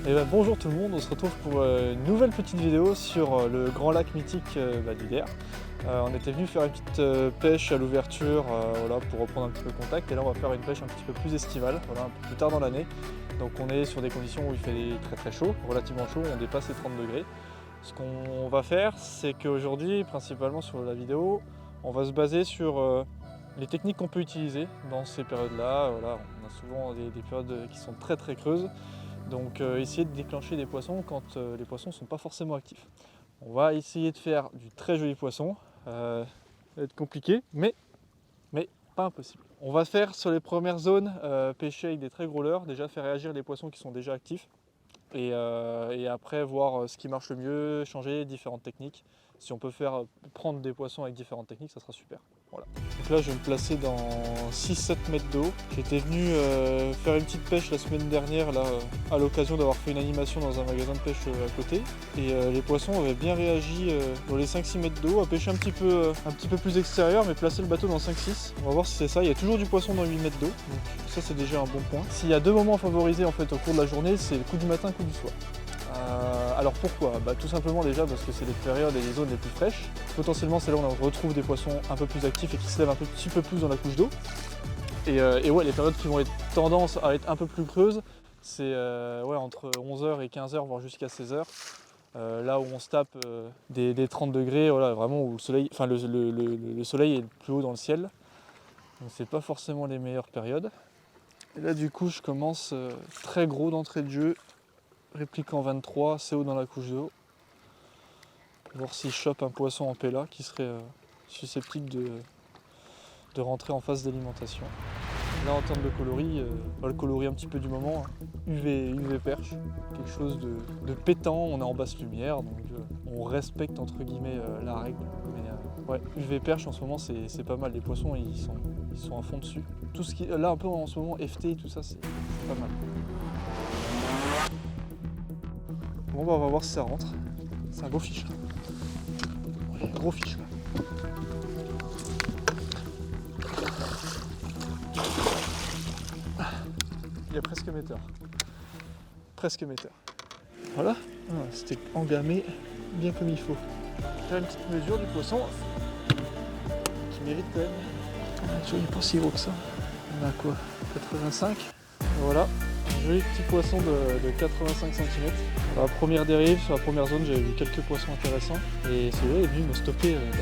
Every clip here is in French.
Et ben, bonjour tout le monde, on se retrouve pour une nouvelle petite vidéo sur le grand lac mythique d'Hyder. On était venu faire une petite pêche à l'ouverture voilà, pour reprendre un petit peu contact, et là on va faire une pêche un petit peu plus estivale, voilà, un peu plus tard dans l'année. Donc on est sur des conditions où il fait très très chaud, relativement chaud, on dépasse les 30 degrés. Ce qu'on va faire, c'est qu'aujourd'hui, principalement sur la vidéo, on va se baser sur les techniques qu'on peut utiliser dans ces périodes-là. Voilà, on a souvent des périodes qui sont très très creuses. Donc essayer de déclencher des poissons quand les poissons ne sont pas forcément actifs. On va essayer de faire du très joli poisson. Ça va être compliqué, mais pas impossible. On va faire sur les premières zones pêcher avec des très gros leurres, déjà faire réagir les poissons qui sont déjà actifs. Et après voir ce qui marche le mieux, changer différentes techniques. Si on peut faire prendre des poissons avec différentes techniques, ça sera super. Voilà. Donc là, je vais me placer dans 6-7 mètres d'eau. J'étais venu faire une petite pêche la semaine dernière là, à l'occasion d'avoir fait une animation dans un magasin de pêche à côté. Et les poissons avaient bien réagi dans les 5-6 mètres d'eau, à pêcher un petit peu plus extérieur, mais placer le bateau dans 5-6. On va voir si c'est ça. Il y a toujours du poisson dans 8 mètres d'eau, donc ça c'est déjà un bon point. S'il y a deux moments favorisés en fait au cours de la journée, c'est le coup du matin, le coup du soir. Alors pourquoi? Tout simplement déjà parce que c'est les périodes et les zones les plus fraîches. Potentiellement c'est là où on retrouve des poissons un peu plus actifs et qui se lèvent un petit peu plus dans la couche d'eau. Et ouais, les périodes qui vont être tendance à être un peu plus creuses, c'est ouais, entre 11h et 15h, voire jusqu'à 16h. Là où on se tape des 30 degrés, voilà, vraiment où le soleil, enfin le soleil est le plus haut dans le ciel. Donc c'est pas forcément les meilleures périodes. Et là du coup je commence très gros d'entrée de jeu, répliquant 23, c'est haut dans la couche d'eau. Voir s'il chope un poisson en péla qui serait susceptible de rentrer en phase d'alimentation. Là en termes de coloris, le coloris un petit peu du moment, hein. UV perche, quelque chose de pétant, on est en basse lumière, donc on respecte entre guillemets la règle. Mais ouais, UV perche en ce moment c'est pas mal, les poissons ils sont à fond dessus. Tout ce qui là un peu en ce moment FT et tout ça c'est pas mal. Bon bah on va voir si ça rentre. C'est un beau fiche. Ouais, gros fiche. Il y a presque metteur. Presque metteur. Voilà, c'était engamé bien comme il faut. Faire une petite mesure du poisson qui mérite quand même. Tu vois, il n'est pas si gros que ça. On a quoi? 85. Voilà, un joli petit poisson de 85 cm. Sur la première dérive, sur la première zone, j'avais vu quelques poissons intéressants. Et celui-là est venu me stopper net.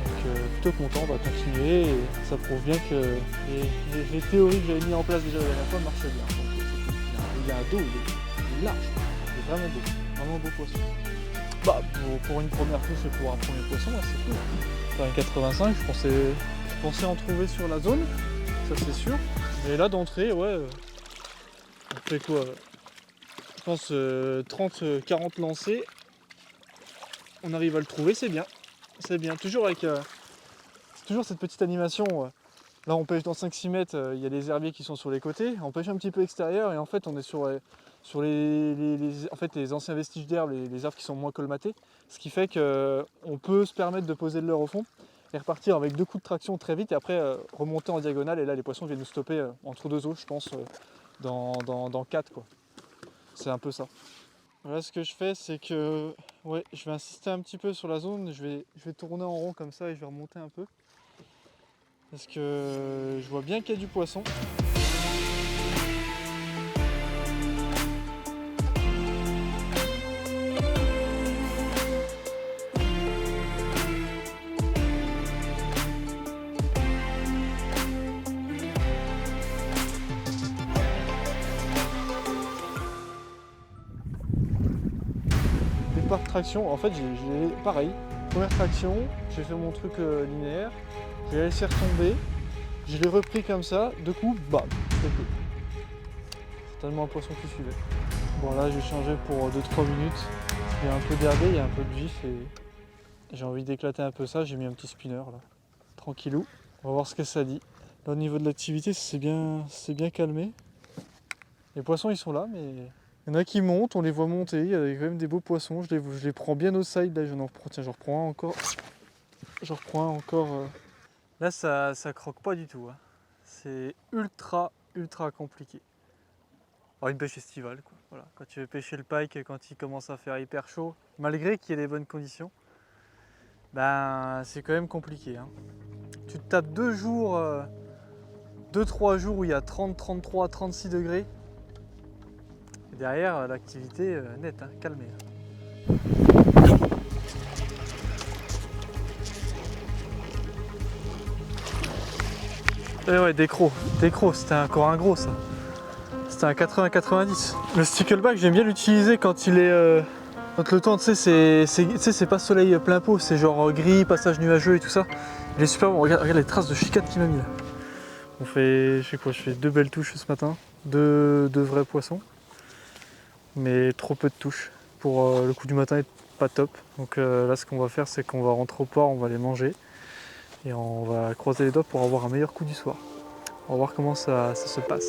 Donc plutôt content, on va continuer. Et ça prouve bien que les théories que j'avais mis en place déjà la dernière fois marchaient bien. Donc, il y a un dos, il est large. Il est vraiment beau. Vraiment beau poisson. Pour une première touche et pour un premier poisson, c'est cool. Enfin, 85, je pensais en trouver sur la zone, ça c'est sûr. Et là d'entrée, ouais, on fait quoi? Je pense 30-40 lancés. On arrive à le trouver, c'est bien. C'est bien. Toujours avec toujours cette petite animation. Là on pêche dans 5-6 mètres, il y a des herbiers qui sont sur les côtés. On pêche un petit peu extérieur et en fait on est sur les anciens vestiges d'herbe, les arbres qui sont moins colmatés. Ce qui fait qu'on peut se permettre de poser le leurre au fond et repartir avec 2 coups de traction très vite et après remonter en diagonale. Et là les poissons viennent nous stopper entre 2 eaux, je pense, dans 4 quoi. C'est un peu ça. Là ce que je fais c'est que ouais, je vais insister un petit peu sur la zone, je vais tourner en rond comme ça et je vais remonter un peu. Parce que je vois bien qu'il y a du poisson. Départ de traction, en fait j'ai pareil. Première traction, j'ai fait mon truc linéaire, j'ai laissé retomber, je l'ai repris comme ça, deux coups, bam, c'est tout. C'est tellement un poisson qui suivait. Bon là j'ai changé pour 2-3 minutes. Il y a un peu d'herbé, il y a un peu de vif et j'ai envie d'éclater un peu ça, j'ai mis un petit spinner là. Tranquillou. On va voir ce que ça dit. Là au niveau de l'activité c'est bien calmé. Les poissons ils sont là mais. Il y en a qui montent, on les voit monter, il y a quand même des beaux poissons, je les prends bien au side, là j'en reprends un encore. J'en reprends un encore. Là ça croque pas du tout, hein. C'est ultra compliqué. une pêche estivale, quoi. Voilà. Quand tu veux pêcher le pike, quand il commence à faire hyper chaud, malgré qu'il y ait des bonnes conditions, ben c'est quand même compliqué, hein. Tu te tapes 2-3 jours où il y a 30, 33, 36 degrés. Et derrière, l'activité nette, hein, calmée. Et ouais, des crocs, c'était encore un gros ça. C'était un 80-90. Le stickleback, j'aime bien l'utiliser quand il est. Quand le temps, tu sais, c'est pas soleil plein pot, c'est genre gris, passage nuageux et tout ça. Il est super bon. Regarde les traces de chicane qu'il m'a mis là. Je fais 2 belles touches ce matin, deux vrais poissons. Mais trop peu de touches. Pour le coup du matin est pas top. Donc là, ce qu'on va faire, c'est qu'on va rentrer au port, on va les manger. Et on va croiser les doigts pour avoir un meilleur coup du soir. On va voir comment ça se passe.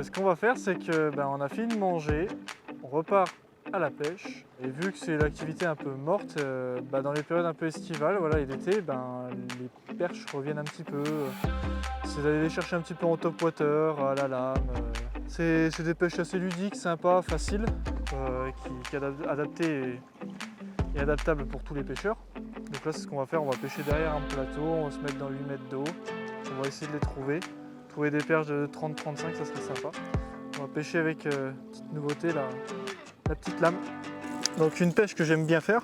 Ce qu'on va faire, c'est que on a fini de manger, on repart à la pêche. Et vu que c'est l'activité un peu morte, dans les périodes un peu estivales, voilà, et d'été, les perches reviennent un petit peu. C'est d'aller les chercher un petit peu en top water, à la lame. C'est des pêches assez ludiques, sympas, faciles, qui adaptées et adaptables pour tous les pêcheurs. Donc là, c'est ce qu'on va faire, on va pêcher derrière un plateau, on va se mettre dans 8 mètres d'eau, on va essayer de les trouver. Trouver des perches de 30-35, ça serait sympa. On va pêcher avec, petite nouveauté, la petite lame. Donc une pêche que j'aime bien faire,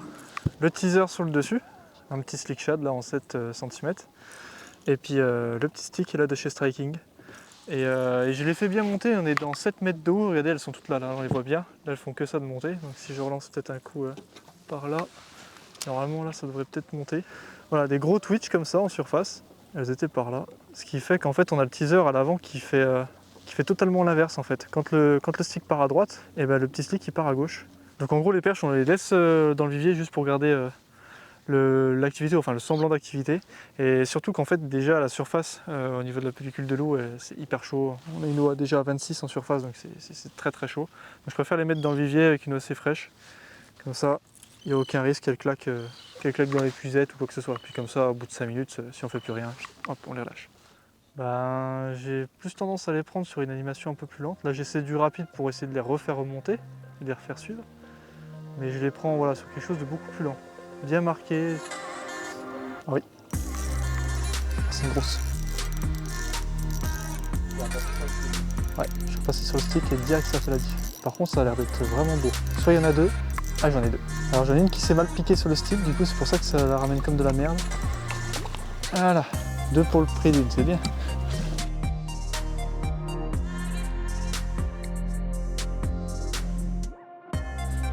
le teaser sur le dessus, un petit slick shad là en 7 cm. Et puis le petit stick là de chez Striking. Et je les fais bien monter, on est dans 7 mètres d'eau, regardez elles sont toutes là, on les voit bien. Là elles font que ça de monter, donc si je relance peut-être un coup par là, normalement là ça devrait peut-être monter. Voilà, des gros twitch comme ça en surface, elles étaient par là. Ce qui fait qu'en fait on a le teaser à l'avant qui fait totalement l'inverse en fait. Quand le stick part à droite, et le petit stick il part à gauche. Donc en gros les perches on les laisse dans le vivier juste pour garder l'activité, enfin le semblant d'activité. Et surtout qu'en fait déjà à la surface, au niveau de la pellicule de l'eau, c'est hyper chaud. On a une eau déjà à 26 en surface, donc c'est très très chaud. Donc je préfère les mettre dans le vivier avec une eau assez fraîche. Comme ça, il n'y a aucun risque qu'elle claque dans l'épuisette ou quoi que ce soit. Puis comme ça, au bout de 5 minutes, si on fait plus rien, hop, on les relâche. J'ai plus tendance à les prendre sur une animation un peu plus lente. Là j'essaie du rapide pour essayer de les refaire remonter, de les refaire suivre. Mais je les prends voilà, sur quelque chose de beaucoup plus lent. Bien marqué. Ah oui. C'est une grosse. Ouais, je suis passé sur le stick et direct ça fait la diff. Par contre ça a l'air d'être vraiment beau. Soit il y en a deux. Ah j'en ai deux. Alors j'en ai une qui s'est mal piquée sur le stick, du coup c'est pour ça que ça la ramène comme de la merde. Voilà. 2 pour le prix d'une, c'est bien.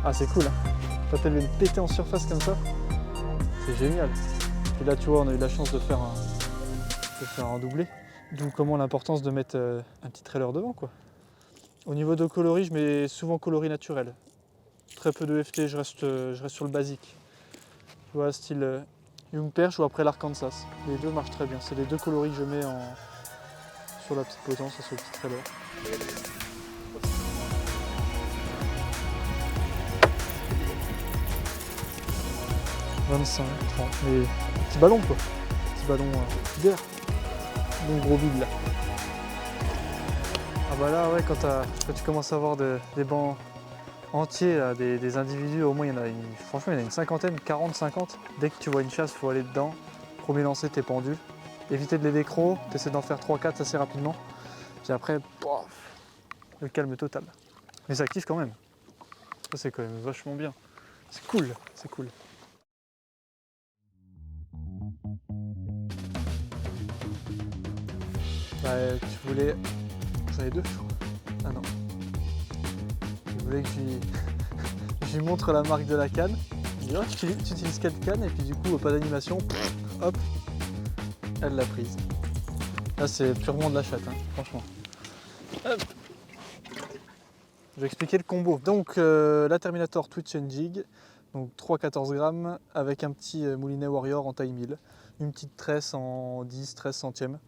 Ah c'est cool, hein. Quand elle vient de péter en surface comme ça, c'est génial. Et là tu vois, on a eu la chance de faire un doublé. D'où comment l'importance de mettre un petit trailer devant quoi. Au niveau de coloris, je mets souvent coloris naturel. Très peu de FT, je reste sur le basique. Tu vois, style Young Perch ou après l'Arkansas. Les deux marchent très bien. C'est les deux coloris que je mets sur la petite potence et sur le petit trailer. 25, 30, mais petit ballon quoi. Petit ballon d'air. Donc gros vide là. Ah bah là ouais, quand tu commences à avoir des bancs entiers, là, des individus, au moins il y en a franchement il y en a une cinquantaine, 40-50. Dès que tu vois une chasse, il faut aller dedans. Premier lancer, t'es pendu. Éviter de les décros, t'essaies d'en faire 3-4 assez rapidement. Puis après, pof, le calme total. Mais c'est actif quand même. Ça c'est quand même vachement bien. C'est cool, c'est cool. Tu voulais... J'en ai deux, je crois. Ah non. Je voulais que je lui montre la marque de la canne. Je dis, oh, tu utilises quelle canne? Et puis du coup, pas d'animation. Hop, elle l'a prise. Là, c'est purement de la chatte, hein, franchement. Hop. Je vais expliquer le combo. Donc, la Terminator Twitch and Jig. Donc 3-14 grammes avec un petit moulinet Warrior en taille 1000. Une petite tresse en 10-13 centièmes.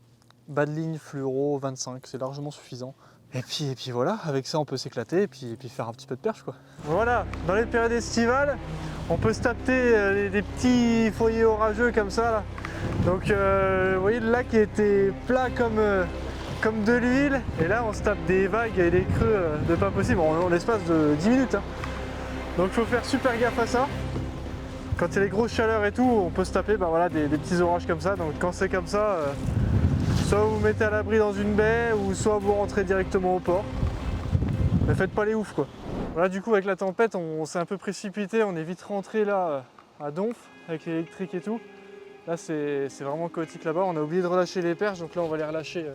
bas de ligne fluoro 25, c'est largement suffisant. Et puis voilà, avec ça on peut s'éclater et puis faire un petit peu de perche quoi. Voilà, dans les périodes estivales, on peut se taper des petits foyers orageux comme ça là. Donc vous voyez le lac était plat comme de l'huile et là on se tape des vagues et des creux de pas possible en l'espace de 10 minutes. Hein. Donc il faut faire super gaffe à ça. Quand il y a les grosses chaleurs et tout, on peut se taper voilà, des petits orages comme ça. Donc quand c'est comme ça, soit vous vous mettez à l'abri dans une baie ou soit vous rentrez directement au port. Mais faites pas les oufs quoi. Voilà, du coup avec la tempête on s'est un peu précipité, on est vite rentré là à Donf avec l'électrique et tout. Là c'est vraiment chaotique là-bas, on a oublié de relâcher les perches donc là on va les relâcher.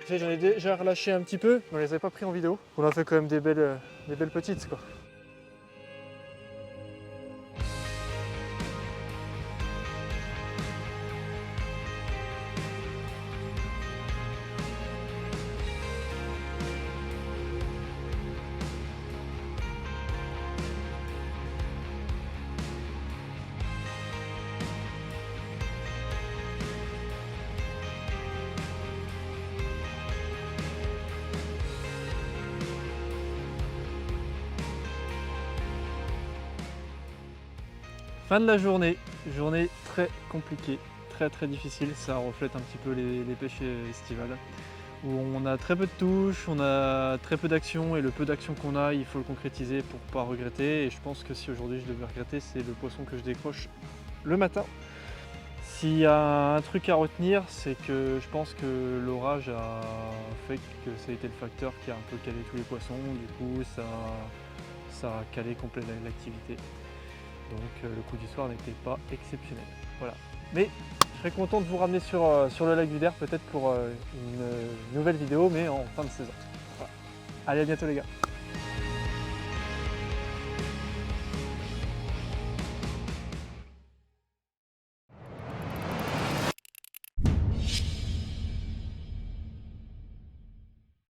J'en ai déjà relâché un petit peu, mais on les avait pas pris en vidéo. On a fait quand même des belles petites quoi. Fin de la journée très compliquée, très difficile, ça reflète un petit peu les pêches estivales où on a très peu de touches, on a très peu d'actions et le peu d'actions qu'on a il faut le concrétiser pour pas regretter et je pense que si aujourd'hui je devais regretter c'est le poisson que je décroche le matin. S'il y a un truc à retenir c'est que je pense que l'orage a fait que ça a été le facteur qui a un peu calé tous les poissons, du coup ça a calé complètement l'activité. Donc le coup du soir n'était pas exceptionnel. Voilà. Mais je serais content de vous ramener sur le lac du Der peut-être pour une nouvelle vidéo mais en fin de saison. Voilà. Allez à bientôt les gars.